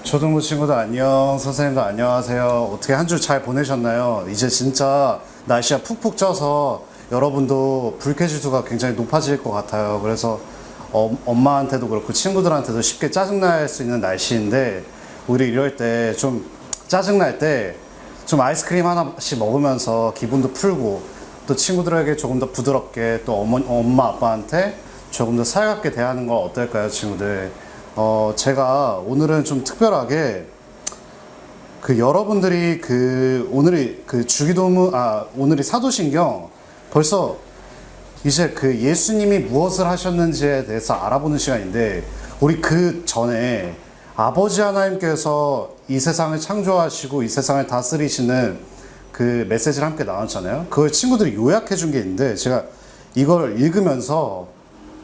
초등부 친구들 안녕, 선생님들 안녕하세요. 어떻게 한 주 잘 보내셨나요? 이제 진짜 날씨가 푹푹 쪄서 여러분도 불쾌지수가 굉장히 높아질 것 같아요. 그래서 엄마한테도 그렇고 친구들한테도 쉽게 짜증날 수 있는 날씨인데, 우리 이럴 때 좀 짜증날 때 좀 아이스크림 하나씩 먹으면서 기분도 풀고, 또 친구들에게 조금 더 부드럽게, 또 엄마 아빠한테 조금 더 살갑게 대하는 건 어떨까요, 친구들? 제가 오늘은 좀 특별하게 여러분들이 오늘이 오늘이 사도신경, 벌써 이제 예수님이 무엇을 하셨는지에 대해서 알아보는 시간인데, 우리 그 전에 아버지 하나님께서 이 세상을 창조하시고 이 세상을 다스리시는 그 메시지를 함께 나눴잖아요. 그걸 친구들이 요약해 준 게 있는데, 제가 이걸 읽으면서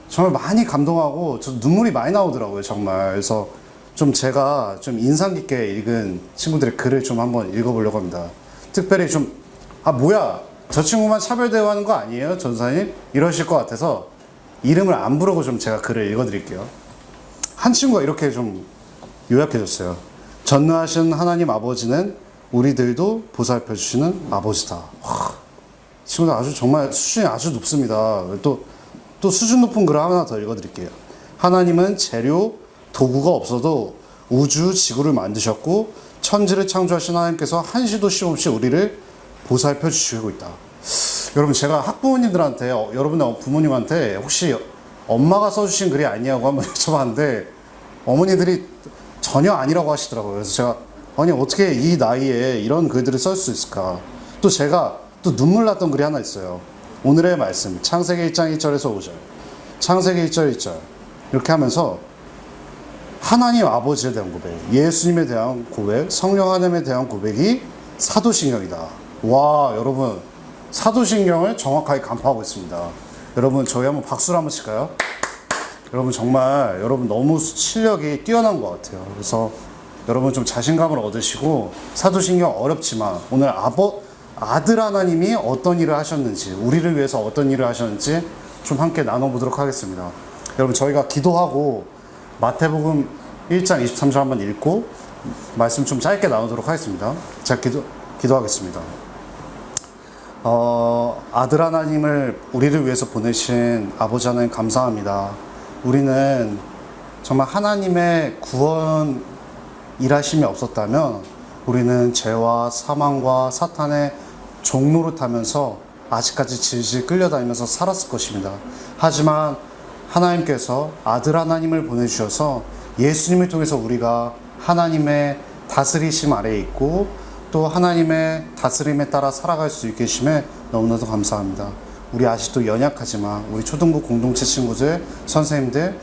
정말 많이 감동하고 저 눈물이 많이 나오더라고요, 정말. 그래서 좀 제가 좀 인상 깊게 읽은 친구들의 글을 좀 한번 읽어보려고 합니다. 특별히 좀, 뭐야, 저 친구만 차별 대우하는 거 아니에요, 전사님? 이러실 것 같아서 이름을 안 부르고 좀 제가 글을 읽어드릴게요. 한 친구가 이렇게 좀 요약해줬어요. 전능하신 하나님 아버지는 우리들도 보살펴 주시는 아버지다. 친구들 아주 정말 수준이 아주 높습니다. 또 수준 높은 글을 하나 더 읽어드릴게요. 하나님은 재료, 도구가 없어도 우주, 지구를 만드셨고 천지를 창조하신 하나님께서 한시도 쉼없이 우리를 보살펴 주시고 있다. 여러분, 제가 학부모님들한테, 여러분의 부모님한테 혹시 엄마가 써주신 글이 아니냐고 한번 여쭤봤는데 어머니들이 전혀 아니라고 하시더라고요. 그래서 제가 아니 어떻게 이 나이에 이런 글들을 쓸 수 있을까. 또 제가 또 눈물 났던 글이 하나 있어요. 오늘의 말씀, 창세기 1장 1절에서 5절, 창세기 1절 1절 이렇게 하면서 하나님 아버지에 대한 고백, 예수님에 대한 고백, 성령 하나님에 대한 고백이 사도신경이다. 와, 여러분, 사도신경을 정확하게 간파하고 있습니다. 여러분, 저희 한번 박수를 한번 칠까요? 여러분, 정말 여러분 너무 실력이 뛰어난 것 같아요. 그래서 여러분 좀 자신감을 얻으시고, 사도신경 어렵지만 오늘 아들 하나님이 어떤 일을 하셨는지, 우리를 위해서 어떤 일을 하셨는지 좀 함께 나눠보도록 하겠습니다. 여러분, 저희가 기도하고 마태복음 1장 23절 한번 읽고 말씀 좀 짧게 나누도록 하겠습니다. 제가 기도하겠습니다. 아들 하나님을 우리를 위해서 보내신 아버지 하나님 감사합니다. 우리는 정말 하나님의 구원 일하심이 없었다면 우리는 죄와 사망과 사탄의 종노릇하면서 아직까지 질질 끌려다니면서 살았을 것입니다. 하지만 하나님께서 아들 하나님을 보내주셔서 예수님을 통해서 우리가 하나님의 다스리심 아래에 있고 또 하나님의 다스림에 따라 살아갈 수 있게 하심에 너무나도 감사합니다. 우리 아직도 연약하지만 우리 초등부 공동체 친구들, 선생님들,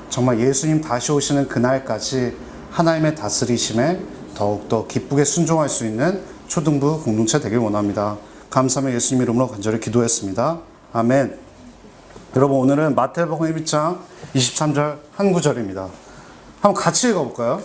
정말 예수님 다시 오시는 그날까지 하나님의 다스리심에 더욱더 기쁘게 순종할 수 있는 초등부 공동체 되길 원합니다. 감사하며 예수님 이름으로 간절히 기도했습니다. 아멘. 여러분, 오늘은 마태복음 1장 23절 한 구절입니다. 한번 같이 읽어볼까요?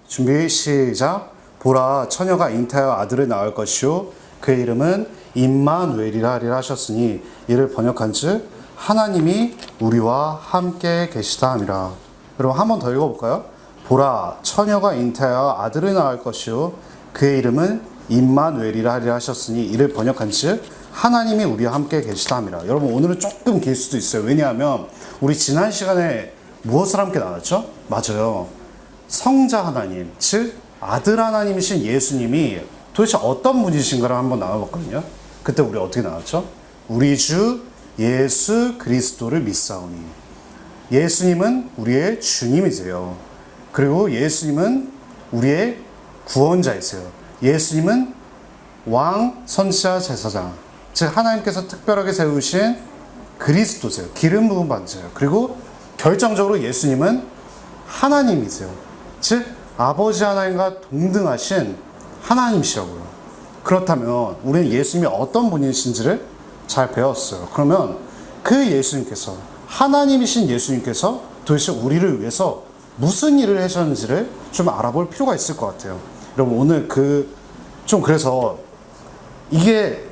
준비, 시작. 보라, 처녀가 잉태하여 아들을 낳을 것이요 그의 이름은 임마누엘이라 하리라 하셨으니, 이를 번역한즉 하나님이 우리와 함께 계시다 함이라. 여러분, 한 번 더 읽어볼까요? 보라, 처녀가 잉태하여 아들을 낳을 것이요 그의 이름은 임마누엘이라 하리라 하셨으니, 이를 번역한즉 하나님이 우리와 함께 계시다 함이라. 여러분, 오늘은 조금 길 수도 있어요. 왜냐하면 우리 지난 시간에 무엇을 함께 나눴죠? 맞아요, 성자 하나님, 즉 아들 하나님이신 예수님이 도대체 어떤 분이신가를 한번 나눠봤거든요. 그때 우리 어떻게 나왔죠? 우리 주 예수 그리스도를 믿사오니. 예수님은 우리의 주님이세요. 그리고 예수님은 우리의 구원자이세요. 예수님은 왕, 선지자, 제사장, 즉 하나님께서 특별하게 세우신 그리스도세요. 기름 부음 받으세요. 그리고 결정적으로 예수님은 하나님이세요. 즉 아버지 하나님과 동등하신 하나님이시라고요. 그렇다면 우리는 예수님이 어떤 분이신지를 잘 배웠어요. 그러면 그 예수님께서, 하나님이신 예수님께서 도대체 우리를 위해서 무슨 일을 하셨는지를 좀 알아볼 필요가 있을 것 같아요. 여러분, 오늘 그래서 이게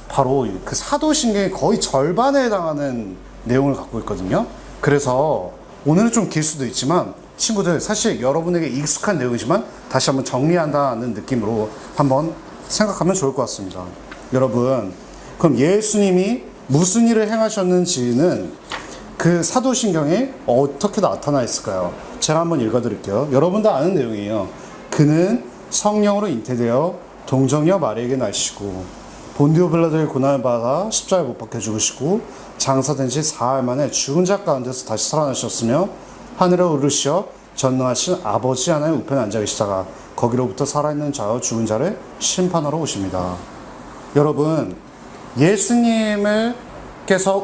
바로 그 사도신경의 거의 절반에 해당하는 내용을 갖고 있거든요. 그래서 오늘은 좀 길 수도 있지만 친구들, 사실 여러분에게 익숙한 내용이지만 다시 한번 정리한다는 느낌으로 한번 생각하면 좋을 것 같습니다. 여러분, 그럼 예수님이 무슨 일을 행하셨는지는 그 사도신경에 어떻게 나타나 있을까요? 제가 한번 읽어드릴게요. 여러분 다 아는 내용이에요. 그는 성령으로 잉태되어 동정녀 마리에게 나시고 본디오 빌라도의 고난을 받아 십자가에 못 박혀 죽으시고 장사된 지 사흘 만에 죽은 자 가운데서 다시 살아나셨으며 하늘에 오르시어 전능하신 아버지 하나님 우편에 앉아 계시다가 거기로부터 살아있는 자와 죽은 자를 심판하러 오십니다. 여러분, 예수님께서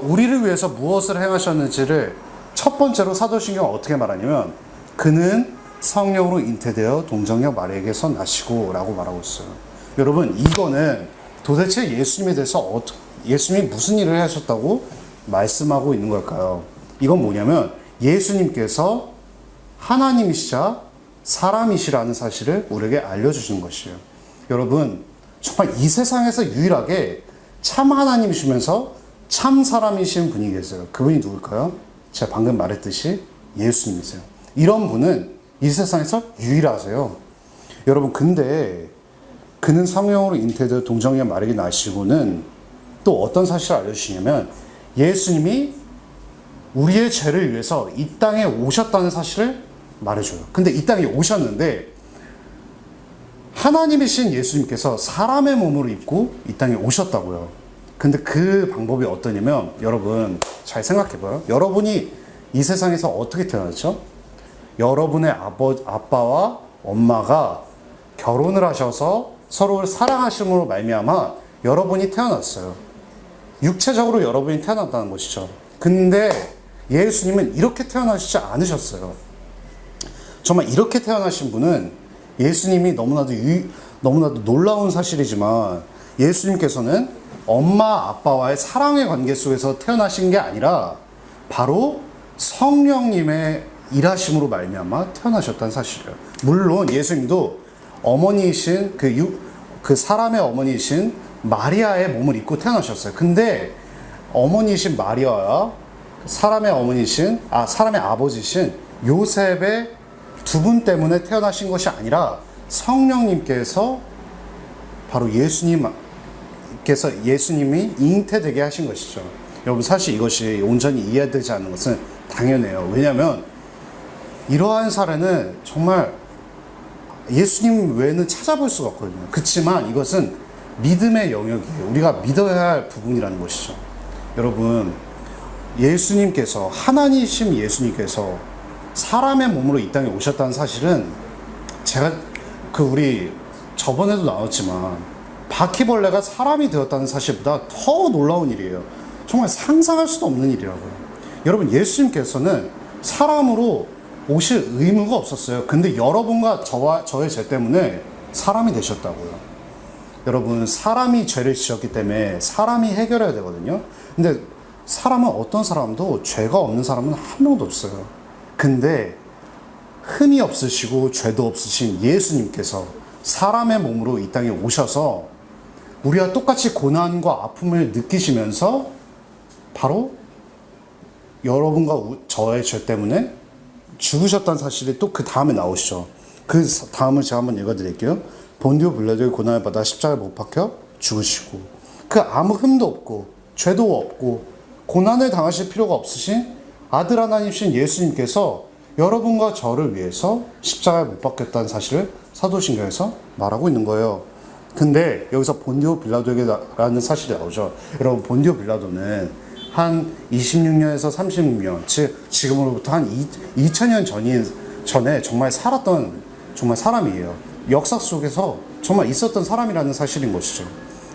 우리를 위해서 무엇을 행하셨는지를 첫 번째로 사도신경은 어떻게 말하냐면 그는 성령으로 잉태되어 동정녀 마리에게서 나시고 라고 말하고 있어요. 여러분, 이거는 도대체 예수님에 대해서 예수님이 무슨 일을 하셨다고 말씀하고 있는 걸까요? 이건 뭐냐면 예수님께서 하나님이시자 사람이시라는 사실을 우리에게 알려주시는 것이에요. 여러분, 정말 이 세상에서 유일하게 참 하나님이시면서 참 사람이신 분이 계세요. 그분이 누굴까요? 제가 방금 말했듯이 예수님이세요. 이런 분은 이 세상에서 유일하세요. 여러분, 근데 그는 성령으로 잉태되어 동정녀 마리에게 나시고는 또 어떤 사실을 알려주시냐면 예수님이 우리의 죄를 위해서 이 땅에 오셨다는 사실을 말해줘요. 근데 이 땅에 오셨는데 하나님이신 예수님께서 사람의 몸으로 입고 이 땅에 오셨다고요. 근데 그 방법이 어떠냐면 여러분 잘 생각해봐요. 여러분이 이 세상에서 어떻게 태어났죠? 여러분의 아빠와 엄마가 결혼을 하셔서 서로를 사랑하심으로 말미암아 여러분이 태어났어요. 육체적으로 여러분이 태어났다는 것이죠. 근데 예수님은 이렇게 태어나시지 않으셨어요. 정말 이렇게 태어나신 분은 예수님이 너무나도 놀라운 사실이지만 예수님께서는 엄마 아빠와의 사랑의 관계 속에서 태어나신 게 아니라 바로 성령님의 일하심으로 말미암아 태어나셨다는 사실이에요. 물론 예수님도 어머니이신 그 사람의 어머니이신 마리아의 몸을 입고 태어나셨어요. 근데 어머니이신 마리아와 사람의 아버지신 요셉의 두 분 때문에 태어나신 것이 아니라 성령님께서 바로 예수님이 잉태되게 하신 것이죠. 여러분, 사실 이것이 온전히 이해되지 않는 것은 당연해요. 왜냐하면 이러한 사례는 정말 예수님 외에는 찾아볼 수가 없거든요. 그렇지만 이것은 믿음의 영역이에요. 우리가 믿어야 할 부분이라는 것이죠. 여러분, 예수님께서 하나님이신 예수님께서 사람의 몸으로 이 땅에 오셨다는 사실은 제가 우리 저번에도 나왔지만 바퀴벌레가 사람이 되었다는 사실보다 더 놀라운 일이에요. 정말 상상할 수도 없는 일이라고요. 여러분, 예수님께서는 사람으로 오실 의무가 없었어요. 근데 여러분과 저의 죄 때문에 사람이 되셨다고요. 여러분, 사람이 죄를 지었기 때문에 사람이 해결해야 되거든요. 근데 사람은 어떤 사람도 죄가 없는 사람은 한 명도 없어요. 근데 흠이 없으시고 죄도 없으신 예수님께서 사람의 몸으로 이 땅에 오셔서 우리와 똑같이 고난과 아픔을 느끼시면서 바로 여러분과 저의 죄 때문에 죽으셨다는 사실이 또 그 다음에 나오시죠. 그 다음을 제가 한번 읽어드릴게요. 본디오 빌라도의 고난을 받아 십자가에 못 박혀 죽으시고 그 아무 흠도 없고 죄도 없고 고난을 당하실 필요가 없으신 아들 하나님이신 예수님께서 여러분과 저를 위해서 십자가에 못 박혔다는 사실을 사도신경에서 말하고 있는 거예요. 근데 여기서 본디오 빌라도에게라는 사실이 나오죠. 여러분, 본디오 빌라도는 한 26년에서 36년, 즉 지금으로부터 한 2000년 전에 정말 살았던 정말 사람이에요. 역사 속에서 정말 있었던 사람이라는 사실인 것이죠.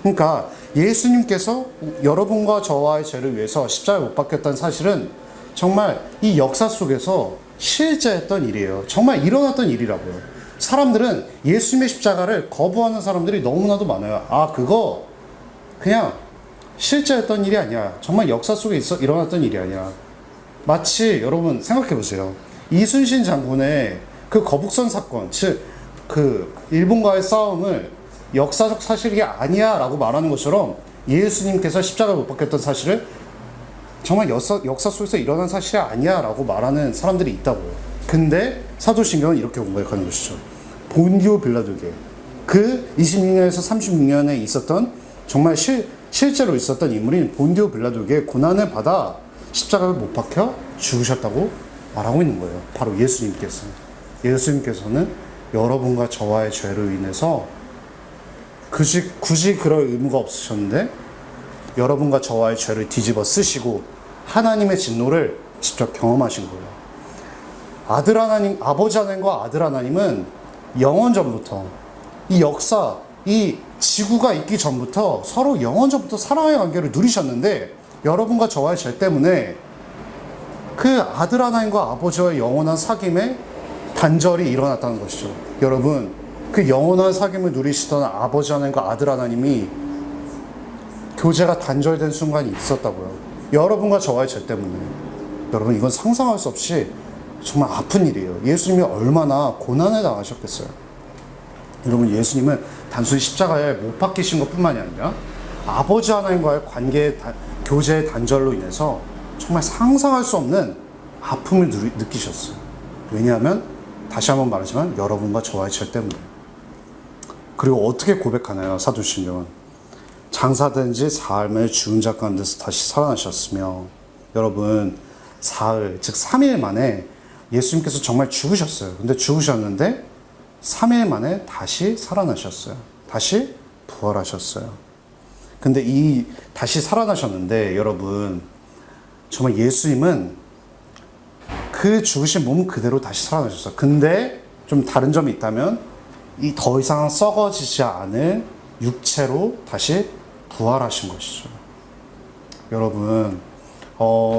그러니까 예수님께서 여러분과 저와의 죄를 위해서 십자가에 못 박혔다는 사실은 정말 이 역사 속에서 실제 했던 일이에요. 정말 일어났던 일이라고요. 사람들은 예수님의 십자가를 거부하는 사람들이 너무나도 많아요. 그거 그냥 실제 했던 일이 아니야. 정말 역사 속에 일어났던 일이 아니야. 마치 여러분 생각해 보세요. 이순신 장군의 그 거북선 사건, 즉 그 일본과의 싸움을 역사적 사실이 아니야 라고 말하는 것처럼 예수님께서 십자가를 못 박혔던 사실을 정말 역사 속에서 일어난 사실이 아니야 라고 말하는 사람들이 있다고요. 근데 사도신경은 이렇게 고백하는 것이죠. 본디오 빌라도에게 그 26년에서 36년에 있었던 정말 실제로 있었던 인물인 본디오 빌라도에게 고난을 받아 십자가에 못 박혀 죽으셨다고 말하고 있는 거예요. 바로 예수님께서. 예수님께서는 여러분과 저와의 죄로 인해서 굳이 그럴 의무가 없으셨는데 여러분과 저와의 죄를 뒤집어 쓰시고 하나님의 진노를 직접 경험하신 거예요. 아들 하나님, 아버지 하나님과 아들 하나님은 영원 전부터 이 역사, 이 지구가 있기 전부터 서로 영원 전부터 사랑의 관계를 누리셨는데 여러분과 저와의 죄 때문에 그 아들 하나님과 아버지와의 영원한 사귐에 단절이 일어났다는 것이죠. 여러분, 그 영원한 사귐을 누리시던 아버지 하나님과 아들 하나님이 교제가 단절된 순간이 있었다고요. 여러분과 저와의 죄 때문에. 여러분, 이건 상상할 수 없이 정말 아픈 일이에요. 예수님이 얼마나 고난을 당하셨겠어요. 여러분, 예수님은 단순히 십자가에 못 박히신 것뿐만이 아니라 아버지 하나님과의 교제의 단절로 인해서 정말 상상할 수 없는 아픔을 느끼셨어요. 왜냐하면 다시 한번 말하지만 여러분과 저와의 죄 때문에. 그리고 어떻게 고백하나요? 사도신경은 장사된 지 사흘 만에 죽은 자 가운데서 다시 살아나셨으며, 여러분, 사흘 즉 3일 만에 예수님께서 정말 죽으셨어요. 근데 죽으셨는데 3일 만에 다시 살아나셨어요. 다시 부활하셨어요. 근데 이 다시 살아나셨는데 여러분, 정말 예수님은 그 죽으신 몸 그대로 다시 살아나셨어요. 근데 좀 다른 점이 있다면 이 더 이상 썩어지지 않을 육체로 다시 부활하신 것이죠. 여러분,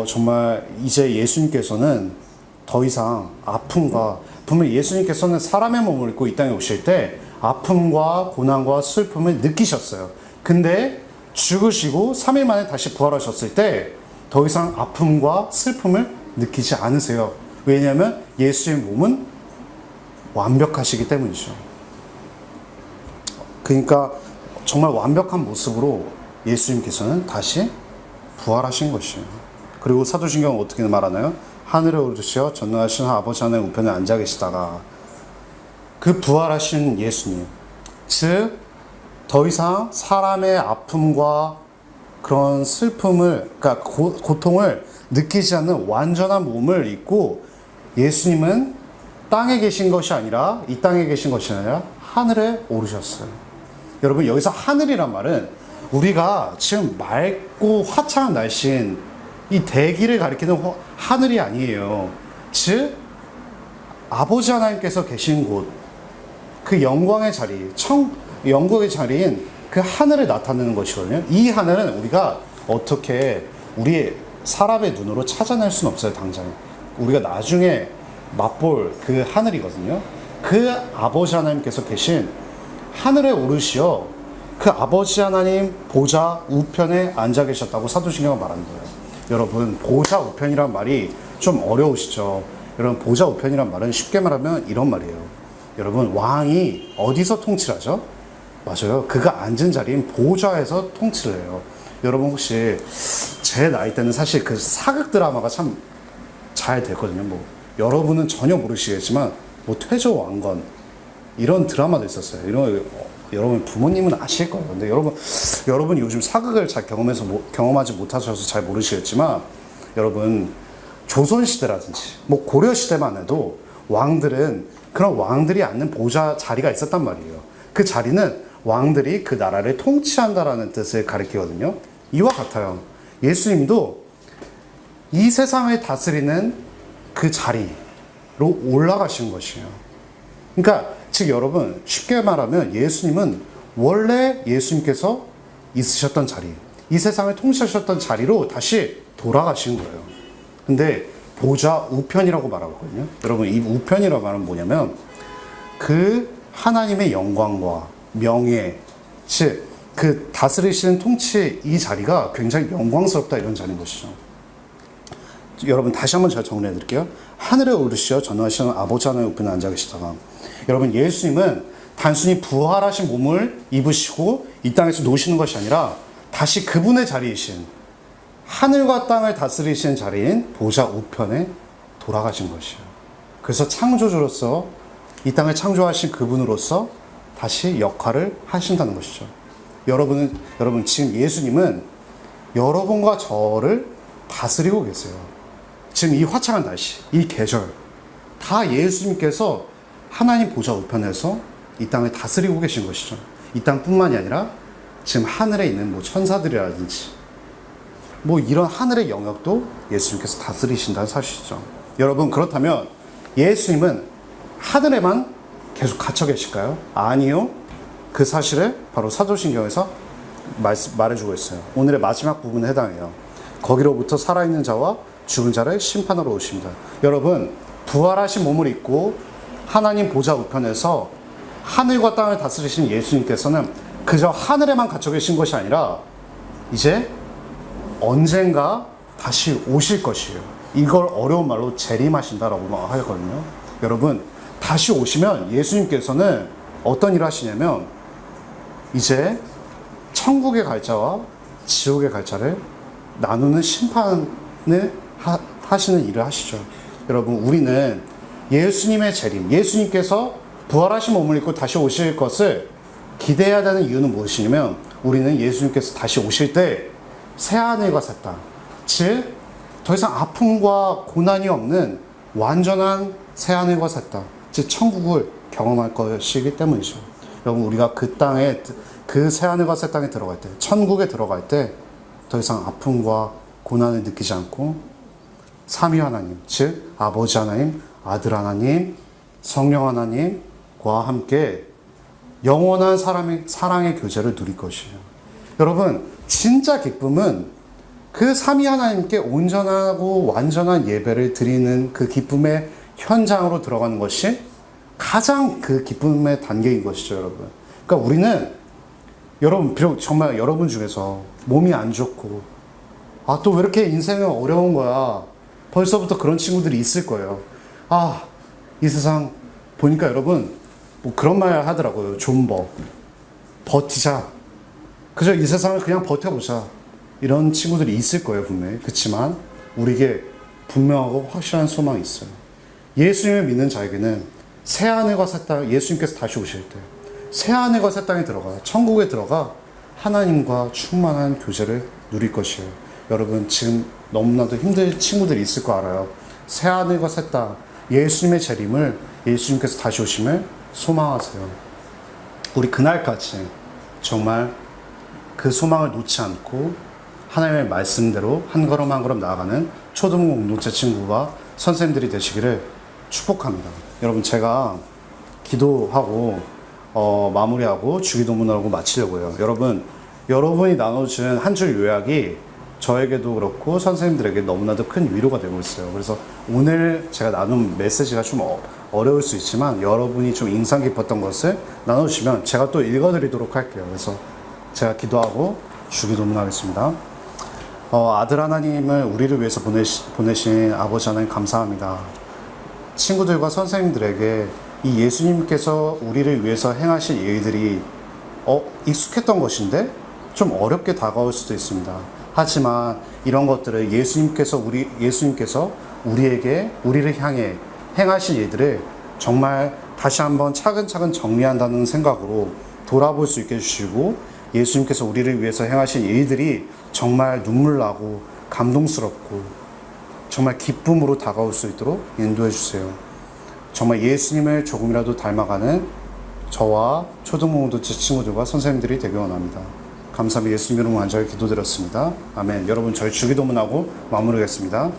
정말 이제 예수님께서는 더 이상 아픔과, 분명히 예수님께서는 사람의 몸을 입고 이 땅에 오실 때 아픔과 고난과 슬픔을 느끼셨어요. 근데 죽으시고 3일 만에 다시 부활하셨을 때 더 이상 아픔과 슬픔을 느끼지 않으세요. 왜냐하면 예수의 몸은 완벽하시기 때문이죠. 그러니까 정말 완벽한 모습으로 예수님께서는 다시 부활하신 것이에요. 그리고 사도신경은 어떻게 말하나요? 하늘에 오르시어 전능하신 아버지 하나님 우편에 앉아 계시다가 그 부활하신 예수님, 즉 더 이상 사람의 아픔과 그런 슬픔을, 그러니까 고통을 느끼지 않는 완전한 몸을 입고 예수님은 땅에 계신 것이 아니라, 이 땅에 계신 것이 아니라 하늘에 오르셨어요. 여러분, 여기서 하늘이란 말은 우리가 지금 맑고 화창한 날씨인 이 대기를 가리키는 하늘이 아니에요. 즉 아버지 하나님께서 계신 곳, 그 영광의 자리, 영광의 자리인 그 하늘을 나타내는 것이거든요. 이 하늘은 우리가 어떻게 우리의 사람의 눈으로 찾아낼 수는 없어요. 당장 우리가 나중에 맛볼 그 하늘이거든요. 그 아버지 하나님께서 계신 하늘에 오르시어 그 아버지 하나님 보좌 우편에 앉아 계셨다고 사도신경은 말하는 거예요. 여러분, 보좌 우편이란 말이 좀 어려우시죠? 여러분, 보좌 우편이란 말은 쉽게 말하면 이런 말이에요. 여러분, 왕이 어디서 통치를 하죠? 맞아요. 그가 앉은 자리인 보좌에서 통치를 해요. 여러분, 혹시 제 나이 때는 사실 그 사극 드라마가 참 잘 됐거든요. 뭐 여러분은 전혀 모르시겠지만 뭐 퇴조왕건 이런 드라마도 있었어요. 여러분 부모님은 아실 거예요. 근데 여러분이 요즘 사극을 잘 경험하지 못하셔서 잘 모르시겠지만, 여러분, 조선시대라든지 뭐 고려시대만 해도 왕들은 그런 왕들이 앉는 보좌 자리가 있었단 말이에요. 그 자리는 왕들이 그 나라를 통치한다라는 뜻을 가리키거든요. 이와 같아요. 예수님도 이 세상을 다스리는 그 자리로 올라가신 것이에요. 그러니까 즉 여러분, 쉽게 말하면 예수님은 원래 예수님께서 있으셨던 자리, 이 세상을 통치하셨던 자리로 다시 돌아가신 거예요. 근데 보좌 우편이라고 말하거든요. 여러분, 이 우편이라고 말은 뭐냐면 그 하나님의 영광과 명예, 즉 그 다스리시는 통치 이 자리가 굉장히 영광스럽다, 이런 자리인 것이죠. 여러분, 다시 한번 제가 정리해 드릴게요. 하늘에 오르시어 전능하신 아버지 하나님 우편에 앉아 계시다가, 여러분, 예수님은 단순히 부활하신 몸을 입으시고 이 땅에서 노시는 것이 아니라 다시 그분의 자리이신, 하늘과 땅을 다스리시는 자리인 보좌 우편에 돌아가신 것이에요. 그래서 창조주로서 이 땅을 창조하신 그분으로서 다시 역할을 하신다는 것이죠. 여러분 지금 예수님은 여러분과 저를 다스리고 계세요. 지금 이 화창한 날씨, 이 계절 다 예수님께서 하나님 보좌 우편에서 이 땅을 다스리고 계신 것이죠. 이 땅뿐만이 아니라 지금 하늘에 있는 뭐 천사들이라든지 뭐 이런 하늘의 영역도 예수님께서 다스리신다는 사실이죠. 여러분, 그렇다면 예수님은 하늘에만 계속 갇혀 계실까요? 아니요. 그 사실을 바로 사도신경에서 말해주고 있어요. 오늘의 마지막 부분에 해당해요. 거기로부터 살아있는 자와 죽은 자를 심판하러 오십니다. 여러분, 부활하신 몸을 입고 하나님 보좌 우편에서 하늘과 땅을 다스리신 예수님께서는 그저 하늘에만 갇혀 계신 것이 아니라 이제 언젠가 다시 오실 것이에요. 이걸 어려운 말로 재림하신다라고 하거든요. 여러분, 다시 오시면 예수님께서는 어떤 일을 하시냐면 이제 천국의 갈 자와 지옥의 갈 자를 나누는 심판을 하시는 일을 하시죠. 여러분, 우리는 예수님의 재림, 예수님께서 부활하신 몸을 입고 다시 오실 것을 기대해야 되는 이유는 무엇이냐면 우리는 예수님께서 다시 오실 때 새하늘과 새 땅, 즉 더 이상 아픔과 고난이 없는 완전한 새하늘과 새 땅, 즉 천국을 경험할 것이기 때문이죠. 여러분, 우리가 그 땅에, 그 새하늘과 새 땅에 들어갈 때, 천국에 들어갈 때 더 이상 아픔과 고난을 느끼지 않고 삼위 하나님, 즉 아버지 하나님, 아들 하나님, 성령 하나님과 함께 영원한 사랑의 교제를 누릴 것이에요. 여러분, 진짜 기쁨은 그 삼위 하나님께 온전하고 완전한 예배를 드리는 그 기쁨의 현장으로 들어가는 것이 가장 그 기쁨의 단계인 것이죠, 여러분. 그러니까 우리는 여러분, 비록 정말 여러분 중에서 몸이 안 좋고 또 왜 이렇게 인생은 어려운 거야, 벌써부터 그런 친구들이 있을 거예요. 이 세상 보니까 여러분 뭐 그런 말 하더라고요. 존버, 버티자, 그저 이 세상을 그냥 버텨보자, 이런 친구들이 있을 거예요, 분명히. 그렇지만 우리에게 분명하고 확실한 소망이 있어요. 예수님을 믿는 자에게는 새하늘과 새 땅, 예수님께서 다시 오실 때 새하늘과 새 땅에 들어가, 천국에 들어가 하나님과 충만한 교제를 누릴 것이에요. 여러분, 지금 너무나도 힘든 친구들이 있을 거 알아요. 새하늘과 새 땅, 예수님의 재림을, 예수님께서 다시 오심을 소망하세요. 우리 그날까지 정말 그 소망을 놓지 않고 하나님의 말씀대로 한 걸음 한 걸음 나아가는 초등부 공동체 친구와 선생님들이 되시기를 축복합니다. 여러분, 제가 기도하고 마무리하고 주기도문하고 마치려고요. 여러분이 나눠준 한 줄 요약이 저에게도 그렇고 선생님들에게 너무나도 큰 위로가 되고 있어요. 그래서 오늘 제가 나눈 메시지가 좀 어려울 수 있지만 여러분이 좀 인상 깊었던 것을 나눠주시면 제가 또 읽어드리도록 할게요. 그래서 제가 기도하고 주기도문 하겠습니다. 아들 하나님을 우리를 위해서 보내신 아버지 하나님 감사합니다. 친구들과 선생님들에게 이 예수님께서 우리를 위해서 행하신 일들이 익숙했던 것인데 좀 어렵게 다가올 수도 있습니다. 하지만 이런 것들을 예수님께서 우리를 향해 행하신 일들을 정말 다시 한번 차근차근 정리한다는 생각으로 돌아볼 수 있게 해주시고, 예수님께서 우리를 위해서 행하신 일들이 정말 눈물나고 감동스럽고 정말 기쁨으로 다가올 수 있도록 인도해 주세요. 정말 예수님을 조금이라도 닮아가는 저와 초등공동체 친구들과 선생님들이 되기 원합니다. 감사합니다. 예수님 이름으로 간절히 기도드렸습니다. 아멘. 여러분, 저희 주기도문하고 마무리하겠습니다.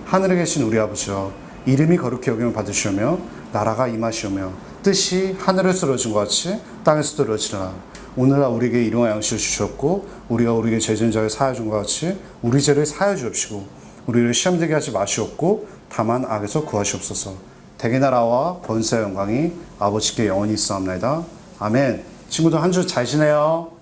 하늘에 계신 우리 아버지여, 이름이 거룩히 여김을 받으시오며 나라가 임하시오며 뜻이 하늘에서 이루어진 것 같이 땅에서도 이루어지라. 오늘날 우리에게 일용할 양식을 주셨고 우리가 우리에게 죄 지은 자를 사하여 준 것 같이 우리 죄를 사하여 주옵시고 우리를 시험되게 하지 마시옵고 다만 악에서 구하시옵소서. 대개 나라와 권세와 영광이 아버지께 영원히 있사옵나이다. 아멘. 친구들, 한 주 잘 지내요.